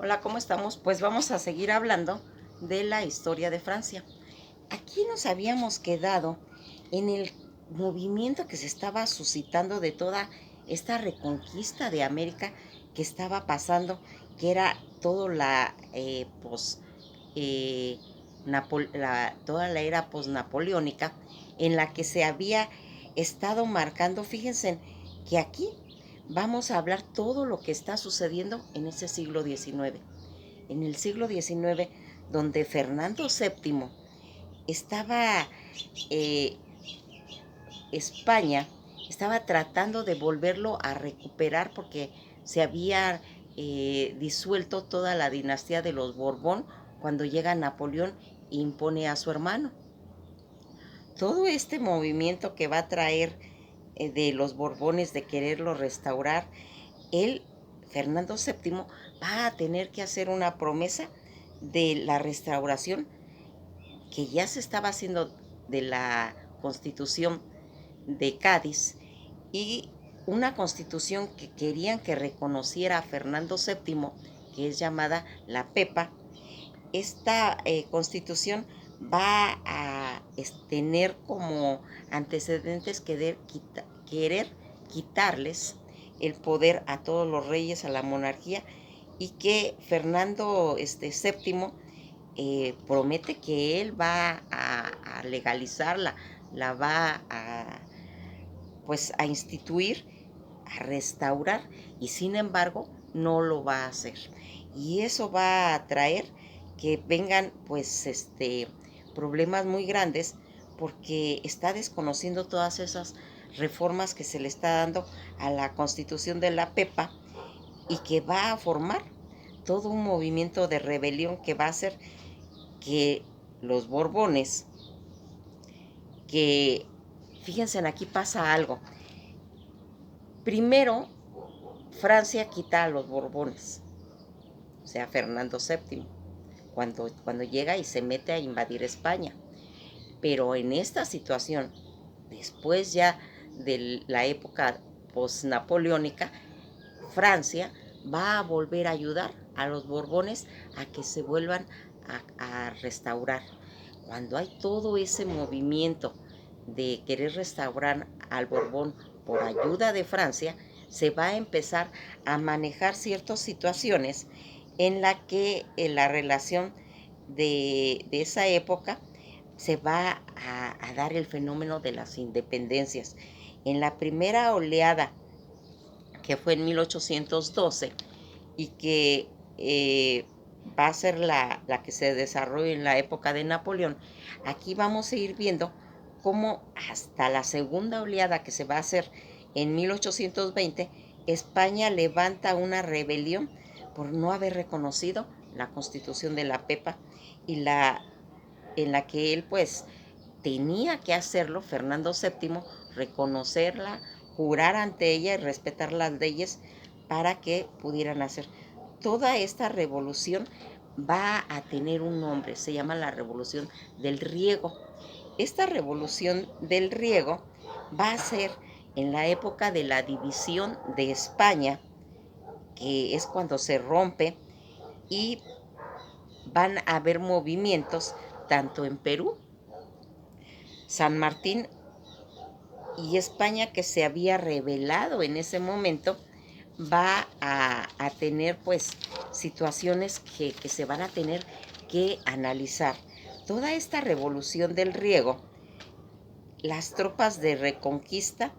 Hola, ¿cómo estamos? Pues vamos a seguir hablando de la historia de Francia. Aquí nos habíamos quedado en el movimiento que se estaba suscitando de toda esta reconquista de América que estaba pasando, que era todo eh, toda la era posnapoleónica en la que se había estado marcando. Fíjense que aquí vamos a hablar todo lo que está sucediendo en ese siglo XIX. En el siglo XIX, donde Fernando VII estaba, eh, España estaba tratando de volverlo a recuperar porque se había disuelto toda la dinastía de los Borbón cuando llega Napoleón e impone a su hermano. Todo este movimiento que va a traer de los Borbones de quererlo restaurar, él, Fernando VII, va a tener que hacer una promesa de la restauración que ya se estaba haciendo de la Constitución de Cádiz, y una constitución que querían que reconociera a Fernando VII, que es llamada la Pepa. Esta constitución va a tener como antecedentes querer quitarles el poder a todos los reyes, a la monarquía, y que Fernando VII promete que él va a legalizarla, la va a instituir, a restaurar, y sin embargo no lo va a hacer. Y eso va a traer que vengan problemas muy grandes, porque está desconociendo todas esas reformas que se le está dando a la Constitución de la Pepa, y que va a formar todo un movimiento de rebelión que va a hacer que los Borbones, que fíjense, aquí pasa algo. Primero, Francia quita a los Borbones, o sea, Fernando VII, cuando llega y se mete a invadir España. Pero en esta situación, después ya de la época postnapoleónica, Francia va a volver a ayudar a los Borbones a que se vuelvan a restaurar. Cuando hay todo ese movimiento de querer restaurar al Borbón por ayuda de Francia, se va a empezar a manejar ciertas situaciones en la que la relación de esa época se va a dar el fenómeno de las independencias. En la primera oleada, que fue en 1812, y que va a ser la que se desarrolla en la época de Napoleón, aquí vamos a ir viendo cómo hasta la segunda oleada que se va a hacer en 1820, España levanta una rebelión por no haber reconocido la Constitución de la Pepa, y en la que él pues tenía que hacerlo, Fernando VII, reconocerla, jurar ante ella y respetar las leyes para que pudieran hacer. Toda esta revolución va a tener un nombre, se llama la Revolución del Riego. Esta Revolución del Riego va a ser en la época de la división de España, que es cuando se rompe, y van a haber movimientos tanto en Perú, San Martín y España, que se había rebelado en ese momento, va a tener pues situaciones que se van a tener que analizar. Toda esta revolución del riego, las tropas de reconquista,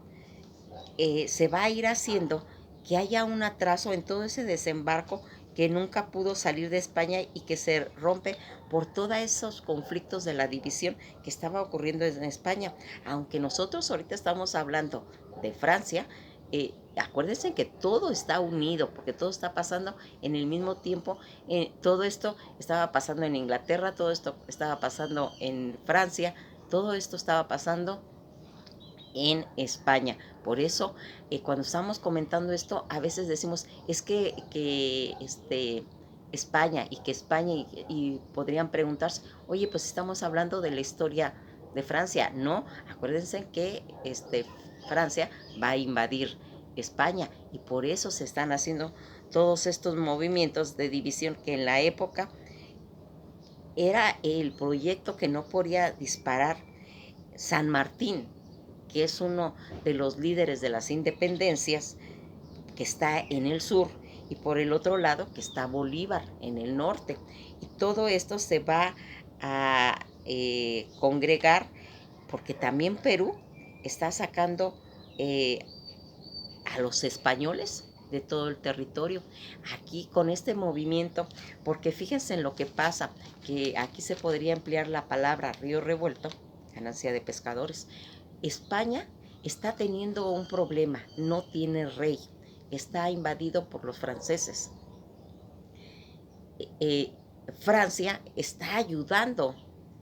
se va a ir haciendo que haya un atraso en todo ese desembarco que nunca pudo salir de España, y que se rompe por todos esos conflictos de la división que estaba ocurriendo en España. Aunque nosotros ahorita estamos hablando de Francia, acuérdense que todo está unido, porque todo está pasando en el mismo tiempo. Todo esto estaba pasando en Inglaterra, todo esto estaba pasando en Francia, todo esto estaba pasando en España. Por eso, cuando estamos comentando esto, a veces decimos, es que España, y podrían preguntarse, oye, pues estamos hablando de la historia de Francia. No, acuérdense que Francia va a invadir España, y por eso se están haciendo todos estos movimientos de división que en la época era el proyecto que no podía disparar San Martín, que es uno de los líderes de las independencias, que está en el sur, y por el otro lado que está Bolívar en el norte. Y todo esto se va a congregar porque también Perú está sacando a los españoles de todo el territorio aquí con este movimiento, porque fíjense en lo que pasa, que aquí se podría emplear la palabra río revuelto, ganancia de pescadores. España está teniendo un problema, no tiene rey, está invadido por los franceses. Francia está ayudando,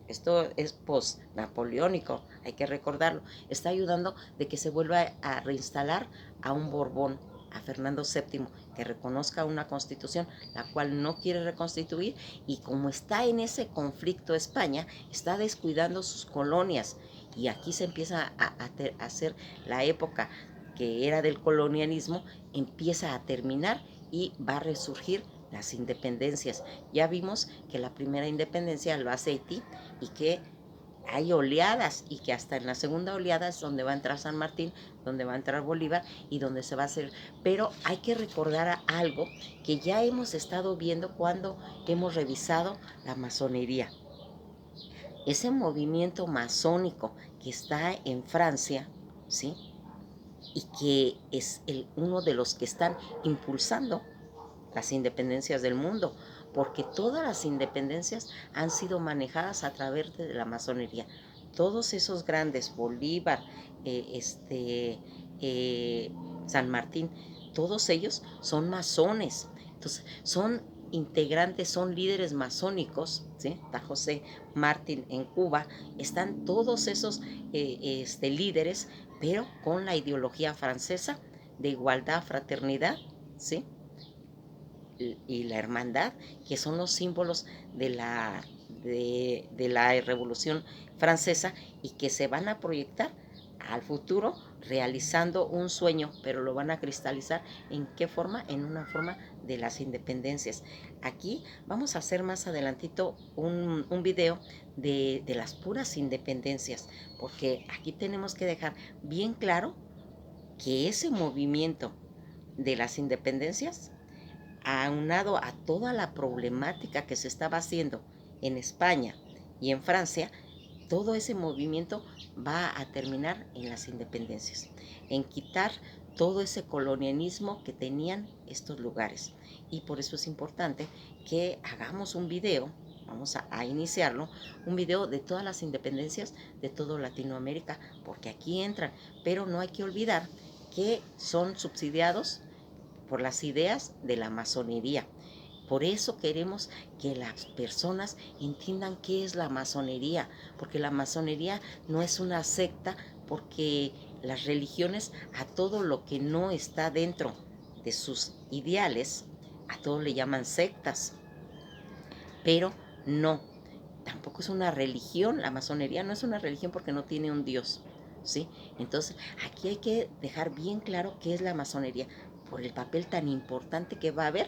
esto es post-napoleónico, hay que recordarlo, está ayudando de que se vuelva a reinstalar a un Borbón, a Fernando VII, que reconozca una constitución, la cual no quiere reconstituir, y como está en ese conflicto España, está descuidando sus colonias, y aquí se empieza a hacer la época que era del colonialismo, empieza a terminar y va a resurgir las independencias. Ya vimos que la primera independencia lo hace Haití y que hay oleadas, y que hasta en la segunda oleada es donde va a entrar San Martín, donde va a entrar Bolívar y donde se va a hacer. Pero hay que recordar algo que ya hemos estado viendo cuando hemos revisado la masonería. Ese movimiento masónico que está en Francia, ¿sí? Y que es uno de los que están impulsando las independencias del mundo, porque todas las independencias han sido manejadas a través de la masonería. Todos esos grandes, Bolívar, San Martín, todos ellos son masones. Entonces, son integrantes, son líderes masónicos, ¿sí? Está José Martín en Cuba, están todos esos líderes, pero con la ideología francesa de igualdad, fraternidad, ¿sí? Y la hermandad, que son los símbolos de la Revolución Francesa, y que se van a proyectar al futuro realizando un sueño, pero lo van a cristalizar. ¿En qué forma? En una forma de las independencias. Aquí vamos a hacer más adelantito un video de las puras independencias, porque aquí tenemos que dejar bien claro que ese movimiento de las independencias, aunado a toda la problemática que se estaba haciendo en España y en Francia, todo ese movimiento va a terminar en las independencias, en quitar todo ese colonialismo que tenían estos lugares. Y por eso es importante que hagamos un video, vamos a iniciarlo, un video de todas las independencias de toda Latinoamérica, porque aquí entran, pero no hay que olvidar que son subsidiados por las ideas de la masonería. Por eso queremos que las personas entiendan qué es la masonería, porque la masonería no es una secta, porque las religiones, a todo lo que no está dentro de sus ideales, a todo le llaman sectas, pero no, tampoco es una religión. La masonería no es una religión porque no tiene un Dios, ¿sí? Entonces, aquí hay que dejar bien claro qué es la masonería, por el papel tan importante que va a haber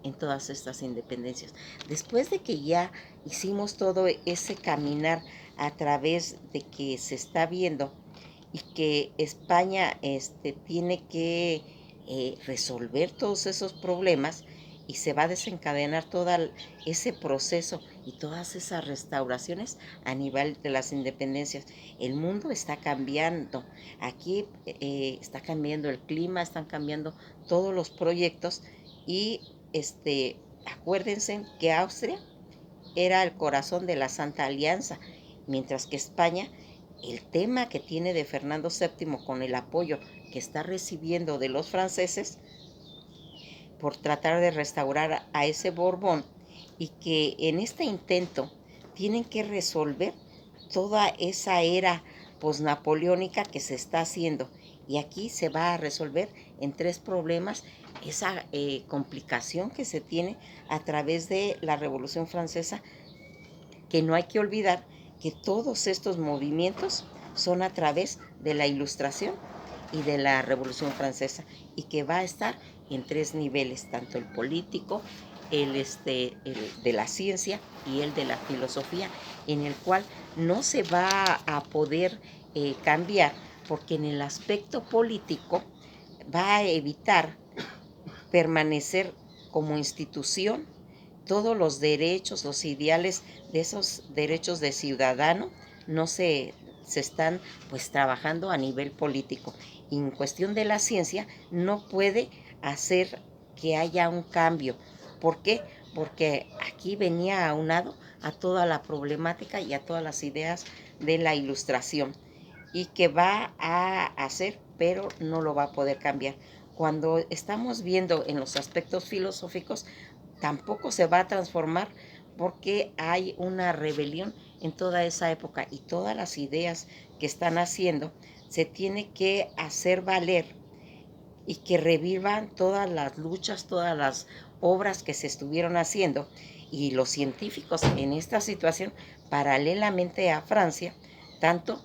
en todas estas independencias. Después de que ya hicimos todo ese caminar a través de que se está viendo y que España tiene que resolver todos esos problemas, y se va a desencadenar todo ese proceso y todas esas restauraciones a nivel de las independencias. El mundo está cambiando, aquí está cambiando el clima, están cambiando todos los proyectos, y acuérdense que Austria era el corazón de la Santa Alianza, mientras que España, el tema que tiene de Fernando VII con el apoyo que está recibiendo de los franceses por tratar de restaurar a ese Borbón, y que en este intento tienen que resolver toda esa era posnapoleónica que se está haciendo. Y aquí se va a resolver en tres problemas esa complicación que se tiene a través de la Revolución Francesa, que no hay que olvidar que todos estos movimientos son a través de la Ilustración y de la Revolución Francesa, y que va a estar en tres niveles, tanto el político, el de la ciencia y el de la filosofía, en el cual no se va a poder cambiar, porque en el aspecto político va a evitar permanecer como institución todos los derechos, los ideales de esos derechos de ciudadano no se están pues trabajando a nivel político. Y en cuestión de la ciencia no puede hacer que haya un cambio. ¿Por qué? Porque aquí venía aunado a toda la problemática y a todas las ideas de la ilustración y que va a hacer, pero no lo va a poder cambiar. Cuando estamos viendo en los aspectos filosóficos, tampoco se va a transformar porque hay una rebelión en toda esa época y todas las ideas que están haciendo se tiene que hacer valer y que revivan todas las luchas, todas las obras que se estuvieron haciendo y los científicos en esta situación, paralelamente a Francia, tanto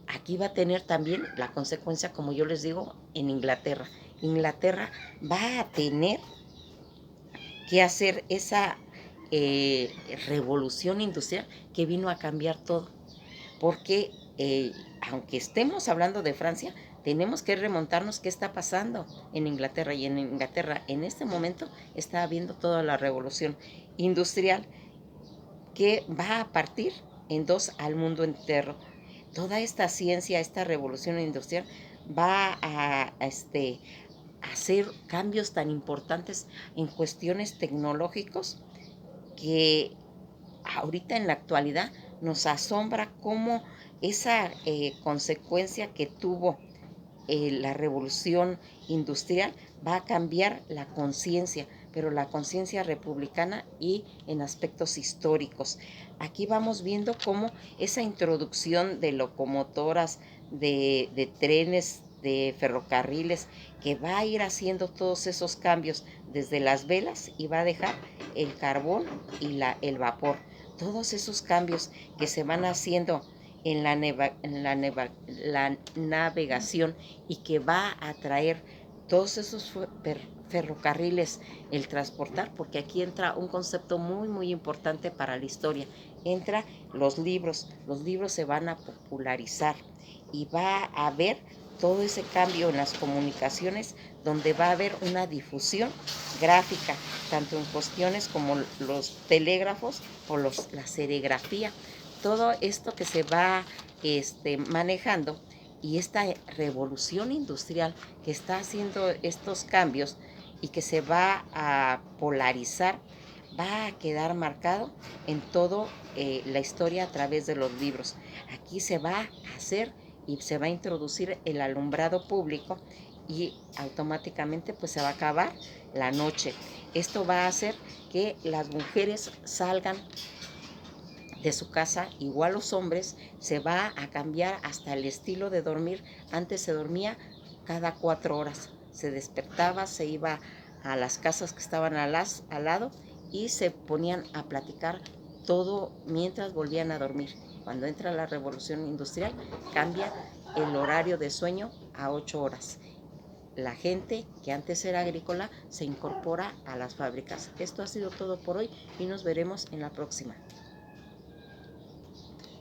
aquí va a tener también la consecuencia, como yo les digo, en Inglaterra. Inglaterra va a tener que hacer esa revolución industrial que vino a cambiar todo. Porque aunque estemos hablando de Francia, tenemos que remontarnos qué está pasando en Inglaterra. Y en Inglaterra en este momento está habiendo toda la revolución industrial que va a partir en dos al mundo entero. Toda esta ciencia, esta revolución industrial va a hacer cambios tan importantes en cuestiones tecnológicos que ahorita en la actualidad nos asombra cómo esa consecuencia que tuvo la revolución industrial va a cambiar la conciencia, pero la conciencia republicana y en aspectos históricos. Aquí vamos viendo cómo esa introducción de locomotoras, de trenes, de ferrocarriles, que va a ir haciendo todos esos cambios desde las velas y va a dejar el carbón y el vapor. Todos esos cambios que se van haciendo en la navegación y que va a traer todos esos ferrocarriles, el transportar, porque aquí entra un concepto muy, muy importante para la historia. Entra los libros se van a popularizar y va a haber todo ese cambio en las comunicaciones donde va a haber una difusión gráfica, tanto en cuestiones como los telégrafos o la serigrafía. Todo esto que se va manejando y esta revolución industrial que está haciendo estos cambios y que se va a polarizar, va a quedar marcado en toda la historia a través de los libros. Aquí se va a hacer y se va a introducir el alumbrado público y automáticamente pues se va a acabar la noche. Esto va a hacer que las mujeres salgan de su casa, igual los hombres, se va a cambiar hasta el estilo de dormir. Antes se dormía cada 4 horas, se despertaba, se iba a las casas que estaban al lado y se ponían a platicar todo mientras volvían a dormir. Cuando entra la revolución industrial, cambia el horario de sueño a 8 horas. La gente que antes era agrícola se incorpora a las fábricas. Esto ha sido todo por hoy y nos veremos en la próxima.